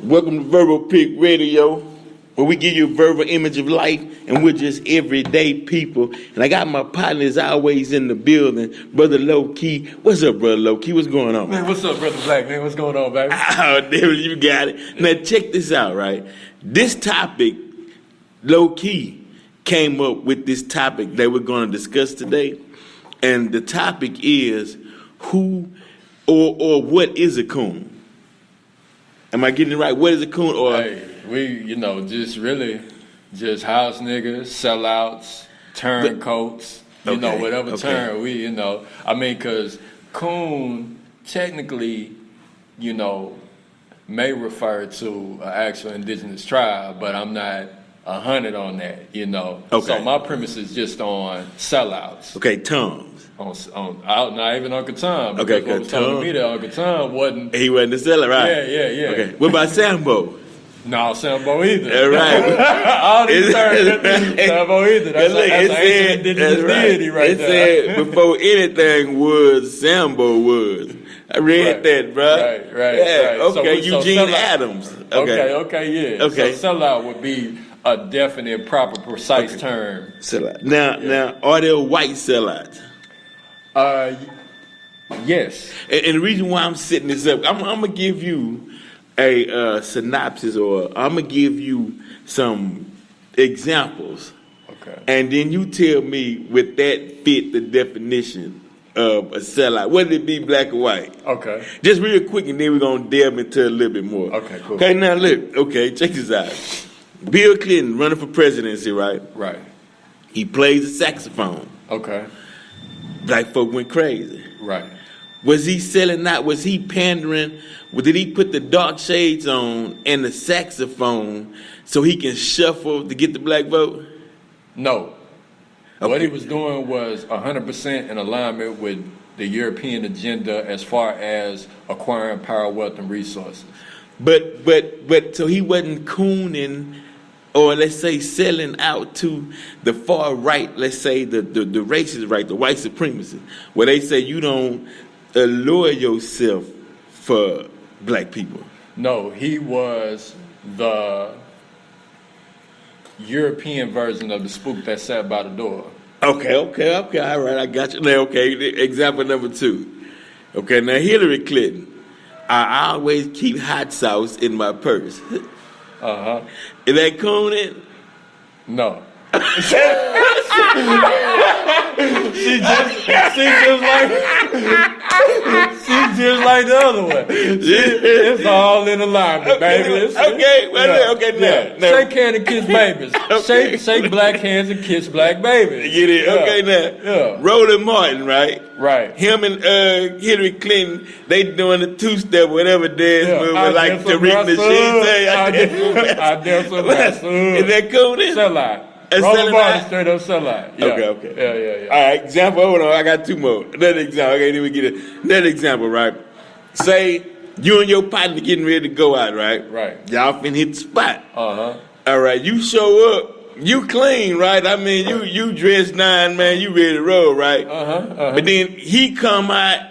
Welcome to Verbal Pick Radio, where we give you a verbal image of life, and we're just everyday people. And I got my partners always in the building. Brother Low Key. What's up, Brother Low Key? What's going on? Man, what's up, Brother Black, man? What's going on, baby? Oh, damn, you got it. Now, check this out, right? This topic, Low Key, came up with this topic that we're going to discuss today. And the topic is who or what is a coon? Am I getting it right? What is a coon? Or Hey, we, just house niggas, sellouts, turncoats, whatever term we, because coon technically, may refer to an actual indigenous tribe, but I'm not 100 on that, Okay. So my premise is just on sellouts. Okay, tongues. Not even Uncle Tom. Because what was telling me that Uncle Tom wasn't. He wasn't the seller, right? Yeah. Okay. What about Sambo? No, Sambo either. That's right. All these terms, Sambo either. That's an ancient indigenous deity right there. It said before anything was, Sambo was. I read that, bro. Right. Yeah, okay, So Eugene Adams. Okay, yeah. Okay. So sellout would be a definite, proper, precise term. Sellout. Now, are there white sellouts? Yes. And the reason why I'm setting this up, I'm gonna give you a synopsis, or I'm gonna give you some examples. Okay. And then you tell me would that fit the definition of a sellout? Whether it be black or white. Okay. Just real quick, and then we're gonna delve into a little bit more. Okay, cool. Okay, now look. Okay, check this out. Bill Clinton running for presidency, right? Right. He plays the saxophone. Okay. Black folk went crazy. Right. Was he selling out? Was he pandering? Did he put the dark shades on and the saxophone so he can shuffle to get the black vote? No. Okay. What he was doing was 100% in alignment with the European agenda as far as acquiring power, wealth, and resources. But so he wasn't cooning, or let's say selling out to the far right, let's say the racist right, the white supremacists, where they say you don't allure yourself for black people. No, he was the European version of the spook that sat by the door. Okay, all right, I got you. Now, okay, example number 2. Okay, now Hillary Clinton, I always keep hot sauce in my purse. Uh-huh. Is that cooning? No. She just like the other one. It's all in alignment, baby. Okay, now. Shake hands and kiss babies. Okay. Shake black hands and kiss black babies. Get it? Okay, now. Yeah. Roland Martin, right? Right. Him and Hillary Clinton, they doing the 2-step, whatever dance move, like Tariq Nasheed say. I dance with my son. Is that cooning? Sell out. Roland Martin straight up sell out. Yeah. Okay. Yeah. All right, example. Hold on, I got 2 more. Another example. Okay, then we get another example, right? Say you and your partner getting ready to go out, right? Right. Y'all finna hit the spot. Uh-huh. All right, you show up. You clean, right? I mean, you dressed nine, man. You ready to roll, right? Uh-huh. But then he come out,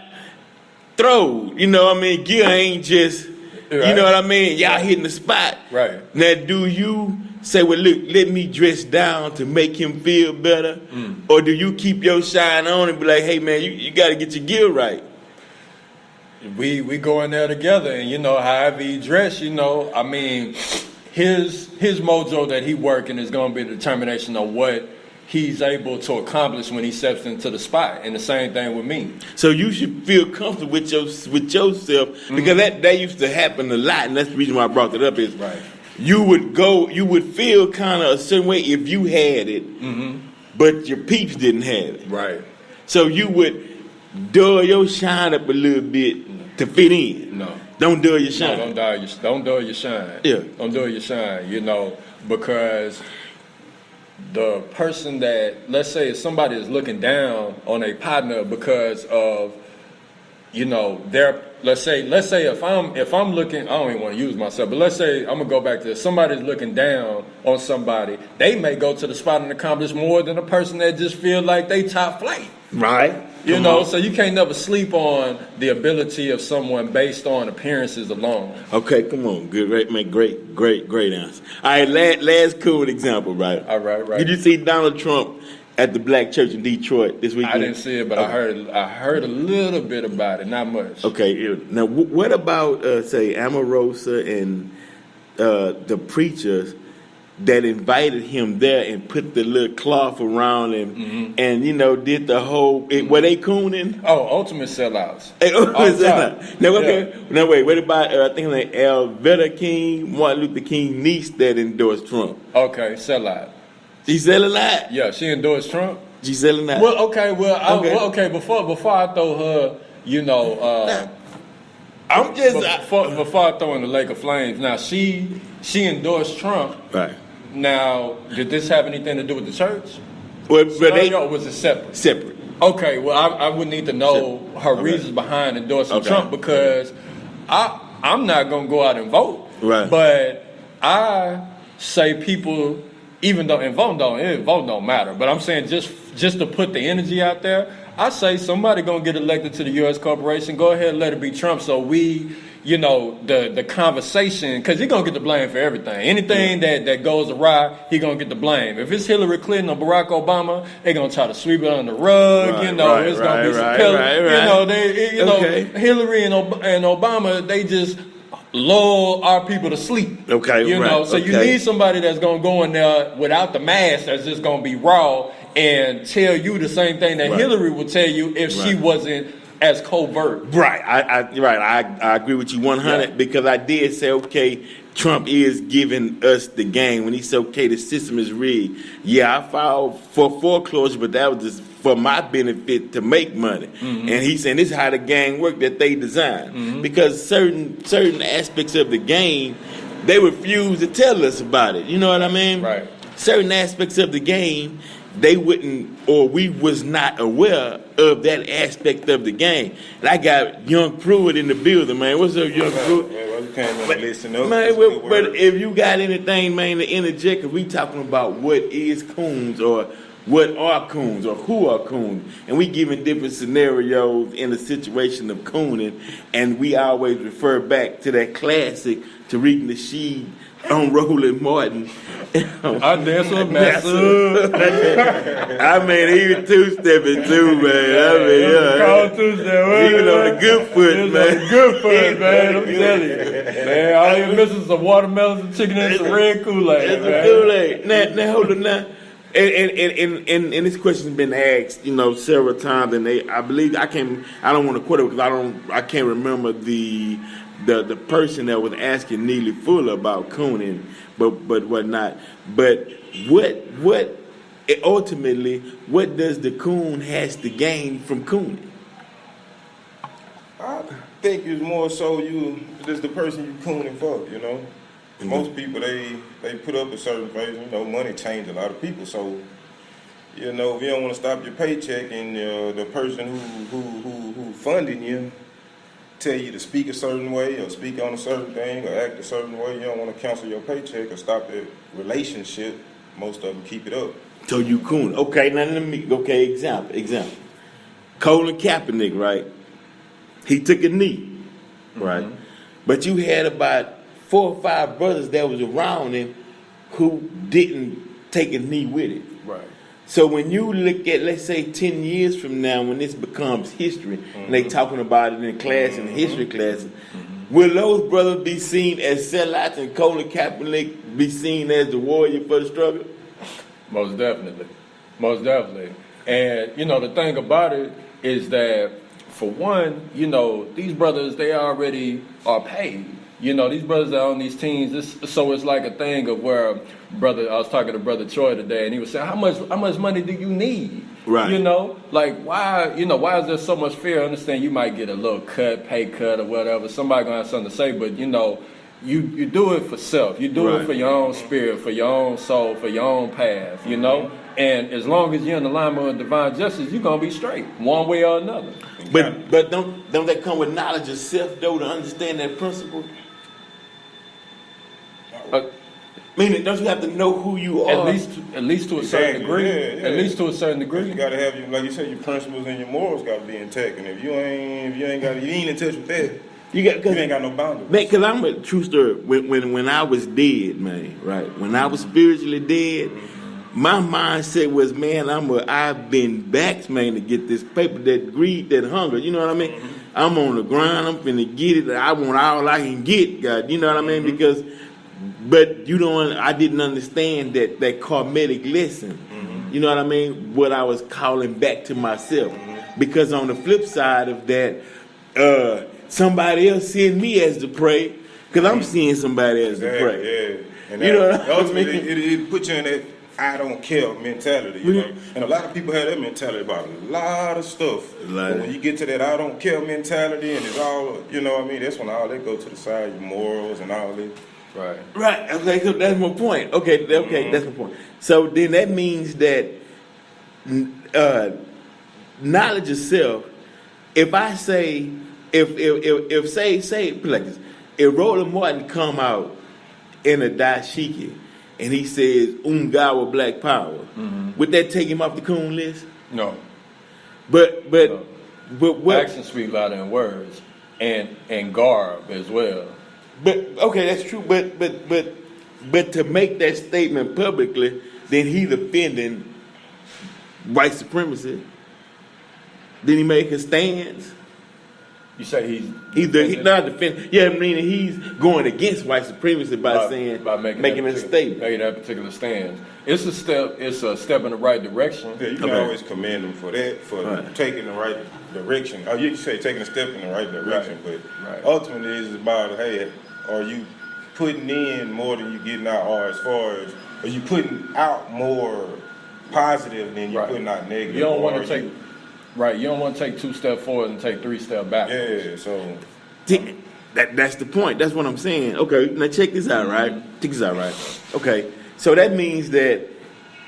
throw. You know what I mean? Gear ain't just, right. You know what I mean? Y'all hitting the spot. Right. Now, do you say, well, look, let me dress down to make him feel better? Or do you keep your shine on and be like, hey, man, you got to get your gear right? We go in there together, and however he dress, I mean, his mojo that he working is going to be the determination of what he's able to accomplish when he steps into the spot, and the same thing with me. So you should feel comfortable with yourself, because that used to happen a lot, and that's the reason why I brought it up is right. You would feel kind of a certain way if you had it, but your peeps didn't have it. Right. So you would dull your shine up a little bit to fit in. No. Don't dull your shine. No, don't dull your shine. Yeah. Don't dull your shine, because the person that, let's say if somebody is looking down on a partner because of, their, let's say if I'm looking, I don't even want to use myself, but let's say I'm gonna go back to this. Somebody's looking down on somebody, they may go to the spot and accomplish more than a person that just feel like they top flight. Right. You know, so you can't never sleep on the ability of someone based on appearances alone. Okay, come on. Good, great answer. All right, last cool example, right? All right. Did you see Donald Trump at the black church in Detroit this weekend? I didn't see it, but okay. I heard a little bit about it, not much. Okay, now what about, say, Omarosa and the preachers that invited him there and put the little cloth around him and, you know, did the whole, were they cooning? Oh, ultimate sellouts. Now, okay. Yeah. Now, wait, what about, I think like Alveda King, Martin Luther King niece that endorsed Trump? Okay, sellout. She selling out? Yeah, she endorsed Trump? She selling out? Well, okay, before I throw her, you know, I'm just... Before I throw in the lake of flames, now, she endorsed Trump. Right. Now, did this have anything to do with the church? Well, but or was it separate? Separate. Okay, well, I would need to know her reasons behind endorsing Trump because I'm not going to go out and vote. Right. But I say people, even though vote don't matter. But I'm saying just to put the energy out there, I say somebody going to get elected to the U.S. corporation. Go ahead and let it be Trump so we... You know, the conversation, because he's going to get the blame for everything. Anything that goes awry, he's going to get the blame. If it's Hillary Clinton or Barack Obama, they're going to try to sweep it under the rug. It's going to be some pillar. Hillary and Obama, they just lull our people to sleep. Okay, So you need somebody that's going to go in there without the mask that's just going to be raw and tell you the same thing that Hillary would tell you if she wasn't as covert. Right. I agree with you 100 because I did say, okay, Trump is giving us the game when he said, okay, the system is rigged. Yeah, I filed for foreclosure, but that was just for my benefit to make money. And he's saying this is how the game worked that they designed. Because certain aspects of the game, they refuse to tell us about it. You know what I mean? Right. Certain aspects of the game, they wouldn't, or we was not aware of that aspect of the game. And I got young Pruitt in the building, man. What's up, young Pruitt? Man, you can't really listen up. Man, but if you got anything, man, to interject, because we talking about what is coons or what are coons or who are coons. And we giving different scenarios in the situation of cooning. And we always refer back to that classic Tariq Nasheed on Roland Martin. I dance with Massa. I mean, he was two-stepping too, man. He was on the good foot, man. On the good foot, man. I'm telling you. Man, all you're missing is some watermelon, some chicken, and some red Kool-Aid, man. Kool-Aid. Now, hold on now. And this question's been asked, you know, several times, and I believe I don't want to quote it because I can't remember the person that was asking Neely Fuller about cooning, but whatnot. But what ultimately, what does the coon has to gain from cooning? I think it's more so just the person you cooning for, you know. Most people, they put up a certain place, you know, money change a lot of people. So, you know, if you don't want to stop your paycheck and the person who funding you tell you to speak a certain way or speak on a certain thing or act a certain way, you don't want to cancel your paycheck or stop the relationship, most of them keep it up. So you coon. Okay, now example. Colin Kaepernick, right? He took a knee, right? But you had about 4 or 5 brothers that was around him who didn't take a knee with it. Right. So when you look at, let's say, 10 years from now, when this becomes history, and they talking about it in class, in history classes, will those brothers be seen as sellouts and Colin Kaepernick be seen as the warrior for the struggle? Most definitely. And, you know, the thing about it is that, for one, you know, these brothers, they already are paid. You know, these brothers are on these teams. So it's like a thing of where I was talking to Brother Troy today, and he was saying, how much money do you need? Right. You know, like why is there so much fear? I understand you might get a little pay cut or whatever. Somebody gonna have something to say, but you know, you do it for self. You do it for your own spirit, for your own soul, for your own path, you know? And as long as you're in alignment with divine justice, you're gonna be straight, one way or another. But don't that come with knowledge of self though, to understand that principle? Meaning, don't you have to know who you are? At least to a certain degree. Yeah. At least to a certain degree. You gotta have like you said, your principles and your morals gotta be intact. And if you ain't in touch with that, you ain't got no boundaries. Man, cause I'm a true story. When I was dead, man, right? When I was spiritually dead, my mindset was, man, I've been back, man, to get this paper, that greed, that hunger. You know what I mean? I'm on the grind. I'm finna get it. I want all I can get, God. You know what I mean? Because, but I didn't understand that karmatic lesson. You know what I mean? What I was calling back to myself. Because on the flip side of that, somebody else seeing me as the prey, because I'm seeing somebody as the prey. Yeah. And you know what I mean? It puts you in that I don't care mentality, you know. And a lot of people have that mentality about a lot of stuff. But when you get to that I don't care mentality, and it's all, you know what I mean, that's when all that go to the side, your morals and all that. Right. Okay, so that's my point. Okay, that's my point. So then that means that knowledge of self, if I say, if say like this, if Roland Martin come out in a dashiki and he says Ungawa Black Power, would that take him off the Coon list? No. But what Actions speak louder than words, and garb as well. But okay, that's true. But to make that statement publicly, then he's offending white supremacy. Then he make a stance. You say he's not defending. Yeah, I mean he's going against white supremacy by making a statement, making that particular stance. It's a step. It's a step in the right direction. Yeah, you can always commend him for that, for taking the right direction. Oh, you say taking a step in the right direction, but ultimately it's about, hey, are you putting in more than you getting out, or as far as are you putting out more positive than you're putting out negative? You don't want to take. Right, you don't want to take 2 steps forward and take 3 steps back. Yeah, so that's the point. That's what I'm saying. Okay, now check this out, right? Check this out, right? Okay, so that means that,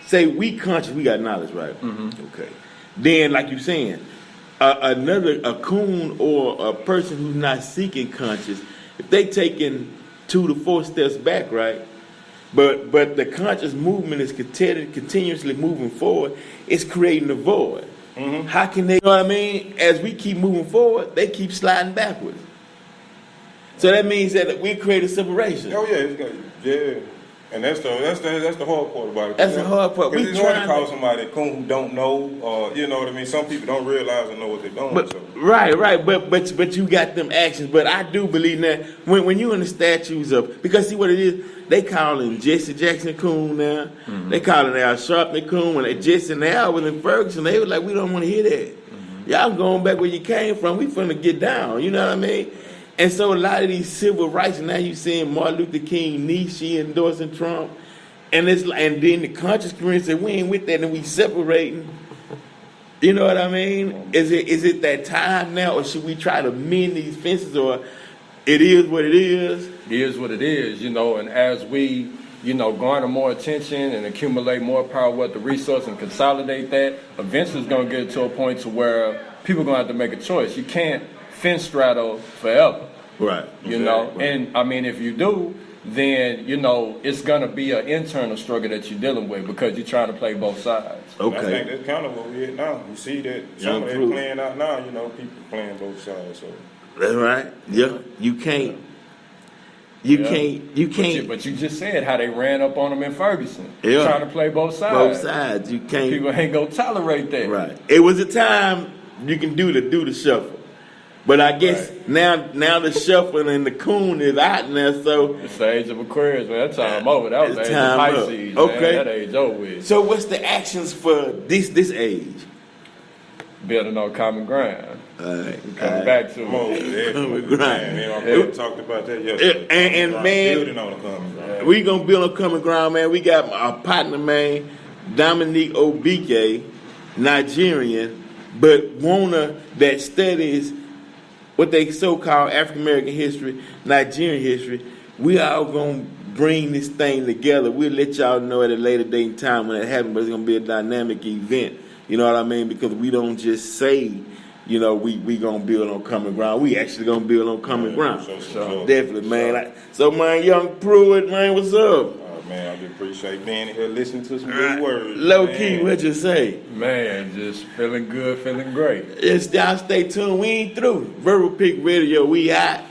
say we conscious, we got knowledge, right? Okay. Then, like you're saying, a coon or a person who's not seeking conscious, if they taking 2 to 4 steps back, right? But the conscious movement is continuously moving forward. It's creating a void. How can they, you know what I mean? As we keep moving forward, they keep sliding backwards. So that means that we create a separation. Oh yeah, and that's the hard part about it. That's the hard part. Because it's hard to call somebody coon who don't know, you know what I mean. Some people don't realize or know what they're doing. But, right. But you got them actions. But I do believe that when you in the statues of, because see what it is, they calling Jesse Jackson coon now. They calling Al Sharpton coon. When they Jesse and Al was in Ferguson, they were like, we don't want to hear that. Y'all going back where you came from. We finna get down. You know what I mean? And so a lot of these civil rights, now you seeing Martin Luther King, Nietzsche endorsing Trump, and then the conscious community said, we ain't with that, and we separating. You know what I mean? Is it that time now, or should we try to mend these fences, or it is what it is? It is what it is, you know, and as we, you know, garner more attention and accumulate more power with the resource and consolidate that, eventually it's going to get to a point to where people are going to have to make a choice. You can't fence straddle forever. Right. You know, and I mean, if you do, then, you know, it's going to be an internal struggle that you're dealing with because you're trying to play both sides. Okay. I think that's kind of what we're at now. You see that some of that playing out now, you know, people playing both sides. So that's right. Yeah. You can't. But you just said how they ran up on them in Ferguson. Yeah. Trying to play both sides. Both sides. You can't. People ain't going to tolerate that. Right. It was a time you can do the shuffle. But I guess now the shuffling and the coon is out now, so it's the age of Aquarius, man. That time over. That was the age of Pisces. Okay. Man. That age over with. So what's the actions for this age? Building on common ground. Coming back to common ground. We talked about that yesterday. And man, building on the common ground. We gonna build on common ground, man. We got our partner, man, Dominique Obike, Nigerian, but that studies what they so-called African American history, Nigerian history. We all gonna bring this thing together. We'll let y'all know at a later date and time when it happens, but it's gonna be a dynamic event. You know what I mean? Because we don't just say, you know, we gonna build on common ground. We actually gonna build on common ground. So definitely, man. So man, young Pruitt, man, what's up? man. I just appreciate being here, listening to some good words. Low man. key, what you say? Man, just feeling good, feeling great. Yes, y'all stay tuned. We ain't through. Verbal Peak Radio, we out.